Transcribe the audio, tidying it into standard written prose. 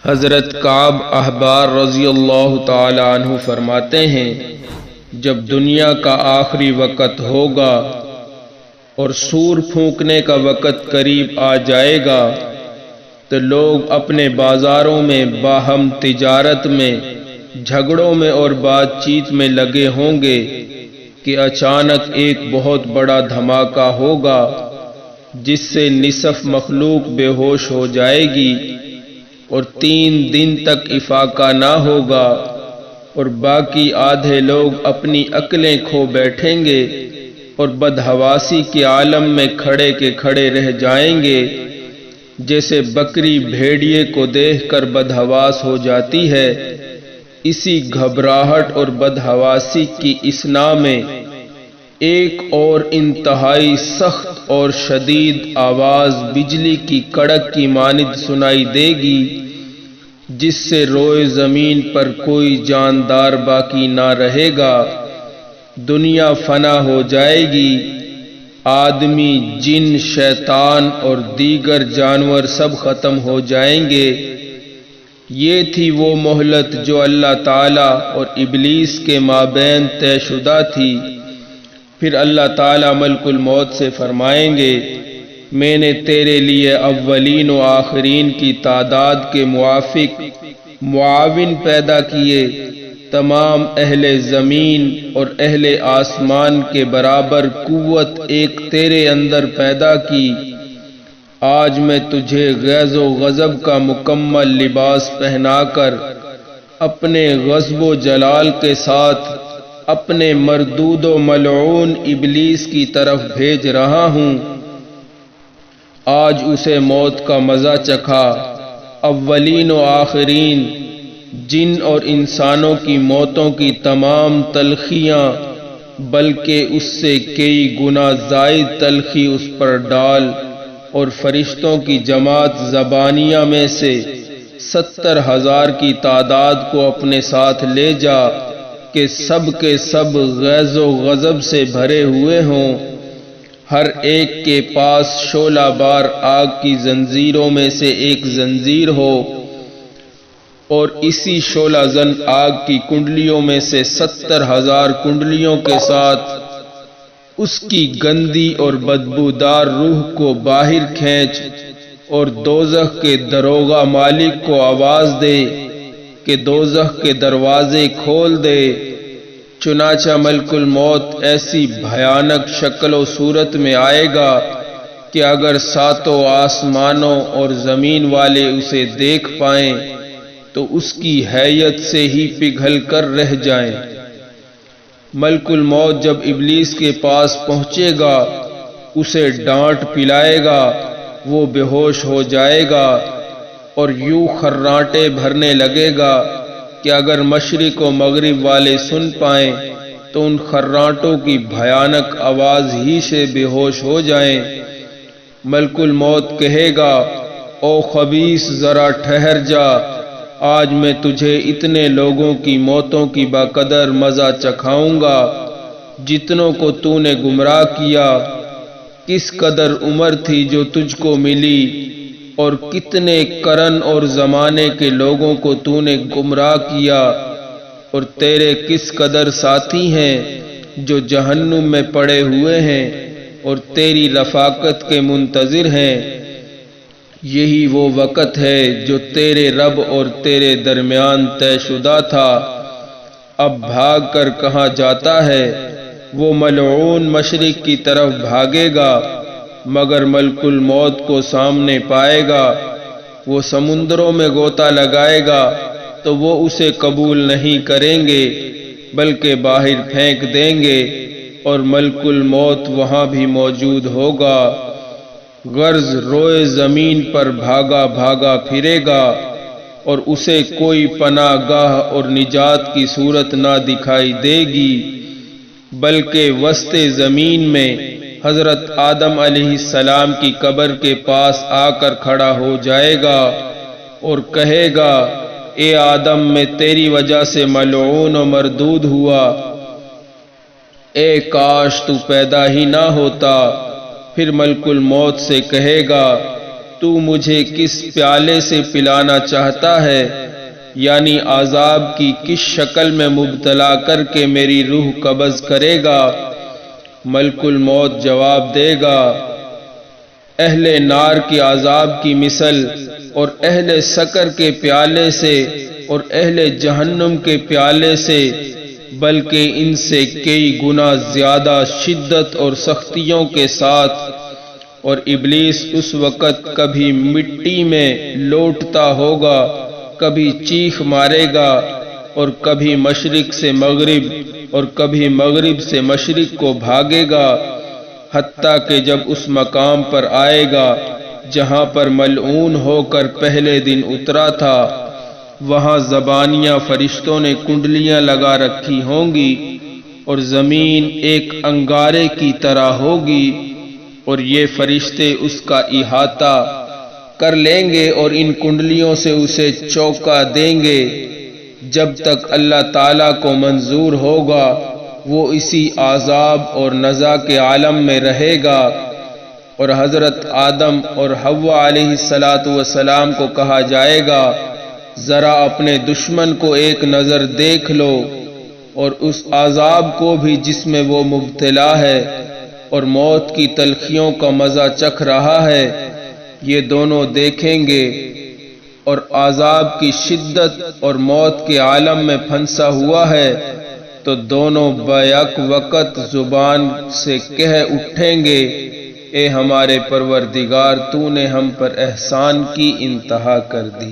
حضرت کعب احبار رضی اللہ تعالی عنہ فرماتے ہیں، جب دنیا کا آخری وقت ہوگا اور سور پھونکنے کا وقت قریب آ جائے گا تو لوگ اپنے بازاروں میں باہم تجارت میں، جھگڑوں میں اور بات چیت میں لگے ہوں گے کہ اچانک ایک بہت بڑا دھماکہ ہوگا جس سے نصف مخلوق بے ہوش ہو جائے گی اور 3 دن تک افاقہ نہ ہوگا اور باقی آدھے لوگ اپنی عقلیں کھو بیٹھیں گے اور بدحواسی کے عالم میں کھڑے کے کھڑے رہ جائیں گے، جیسے بکری بھیڑیے کو دیکھ کر بدحواس ہو جاتی ہے۔ اسی گھبراہٹ اور بدحواسی کی اثنا میں ایک اور انتہائی سخت اور شدید آواز بجلی کی کڑک کی مانند سنائی دے گی، جس سے روئے زمین پر کوئی جاندار باقی نہ رہے گا، دنیا فنا ہو جائے گی، آدمی، جن، شیطان اور دیگر جانور سب ختم ہو جائیں گے۔ یہ تھی وہ مہلت جو اللہ تعالیٰ اور ابلیس کے مابین طے شدہ تھی۔ پھر اللہ تعالیٰ ملک الموت سے فرمائیں گے، میں نے تیرے لیے اولین و آخرین کی تعداد کے موافق معاون پیدا کیے، تمام اہل زمین اور اہل آسمان کے برابر قوت ایک تیرے اندر پیدا کی۔ آج میں تجھے غیظ و غضب کا مکمل لباس پہنا کر اپنے غضب و جلال کے ساتھ اپنے مردود و ملعون ابلیس کی طرف بھیج رہا ہوں۔ آج اسے موت کا مزہ چکھا، اولین و آخرین، جن اور انسانوں کی موتوں کی تمام تلخیاں، بلکہ اس سے کئی گنا زائد تلخی اس پر ڈال، اور فرشتوں کی جماعت زبانیہ میں سے 70,000 کی تعداد کو اپنے ساتھ لے جا کہ سب کے سب غیظ و غضب سے بھرے ہوئے ہوں، ہر ایک کے پاس شعلہ بار آگ کی زنجیروں میں سے ایک زنجیر ہو، اور اسی شعلہ زن آگ کی کنڈلیوں میں سے 70,000 کنڈلیوں کے ساتھ اس کی گندی اور بدبودار روح کو باہر کھینچ، اور دوزخ کے دروغہ مالک کو آواز دے کہ دوزخ کے دروازے کھول دے۔ چنانچہ ملک الموت ایسی بھیانک شکل و صورت میں آئے گا کہ اگر 7 آسمانوں اور زمین والے اسے دیکھ پائیں تو اس کی ہیئت سے ہی پگھل کر رہ جائیں۔ ملک الموت جب ابلیس کے پاس پہنچے گا، اسے ڈانٹ پلائے گا، وہ بے ہوش ہو جائے گا اور یوں خراٹے بھرنے لگے گا کہ اگر مشرق و مغرب والے سن پائیں تو ان خراٹوں کی بھیانک آواز ہی سے بے ہوش ہو جائیں۔ ملک الموت کہے گا، او خبیث، ذرا ٹھہر جا، آج میں تجھے اتنے لوگوں کی موتوں کی باقدر مزہ چکھاؤں گا جتنوں کو تو نے گمراہ کیا۔ کس قدر عمر تھی جو تجھ کو ملی، اور کتنے قرن اور زمانے کے لوگوں کو تو نے گمراہ کیا، اور تیرے کس قدر ساتھی ہیں جو جہنم میں پڑے ہوئے ہیں اور تیری رفاقت کے منتظر ہیں۔ یہی وہ وقت ہے جو تیرے رب اور تیرے درمیان طے شدہ تھا۔ اب بھاگ کر کہاں جاتا ہے؟ وہ ملعون مشرق کی طرف بھاگے گا، مگر ملک الموت کو سامنے پائے گا۔ وہ سمندروں میں غوطہ لگائے گا تو وہ اسے قبول نہیں کریں گے بلکہ باہر پھینک دیں گے، اور ملک الموت وہاں بھی موجود ہوگا۔ غرض روئے زمین پر بھاگا بھاگا پھرے گا اور اسے کوئی پناہ گاہ اور نجات کی صورت نہ دکھائی دے گی، بلکہ وسط زمین میں حضرت آدم علیہ السلام کی قبر کے پاس آ کر کھڑا ہو جائے گا اور کہے گا، اے آدم، میں تیری وجہ سے ملعون و مردود ہوا، اے کاش تو پیدا ہی نہ ہوتا۔ پھر ملک الموت سے کہے گا، تو مجھے کس پیالے سے پلانا چاہتا ہے، یعنی عذاب کی کس شکل میں مبتلا کر کے میری روح قبض کرے گا؟ ملک الموت جواب دے گا، اہل نار کے عذاب کی مثل اور اہل سقر کے پیالے سے اور اہل جہنم کے پیالے سے بلکہ ان سے کئی گنا زیادہ شدت اور سختیوں کے ساتھ، اور ابلیس اس وقت کبھی مٹی میں لوٹتا ہوگا، کبھی چیخ مارے گا، اور کبھی مشرق سے مغرب اور کبھی مغرب سے مشرق کو بھاگے گا، حتیٰ کہ جب اس مقام پر آئے گا جہاں پر ملعون ہو کر پہلے دن اترا تھا، وہاں زبانیاں فرشتوں نے کنڈلیاں لگا رکھی ہوں گی، اور زمین ایک انگارے کی طرح ہوگی، اور یہ فرشتے اس کا احاطہ کر لیں گے اور ان کنڈلیوں سے اسے چونکا دیں گے جب تک اللہ تعالیٰ کو منظور ہوگا، وہ اسی عذاب اور نزا کے عالم میں رہے گا۔ اور حضرت آدم اور حوا علیہ السلام کو کہا جائے گا، ذرا اپنے دشمن کو ایک نظر دیکھ لو اور اس عذاب کو بھی جس میں وہ مبتلا ہے اور موت کی تلخیوں کا مزہ چکھ رہا ہے، یہ دونوں دیکھیں گے اور عذاب کی شدت اور موت کے عالم میں پھنسا ہوا ہے، تو دونوں بیک وقت زبان سے کہہ اٹھیں گے، اے ہمارے پروردگار، تو نے ہم پر احسان کی انتہا کر دی۔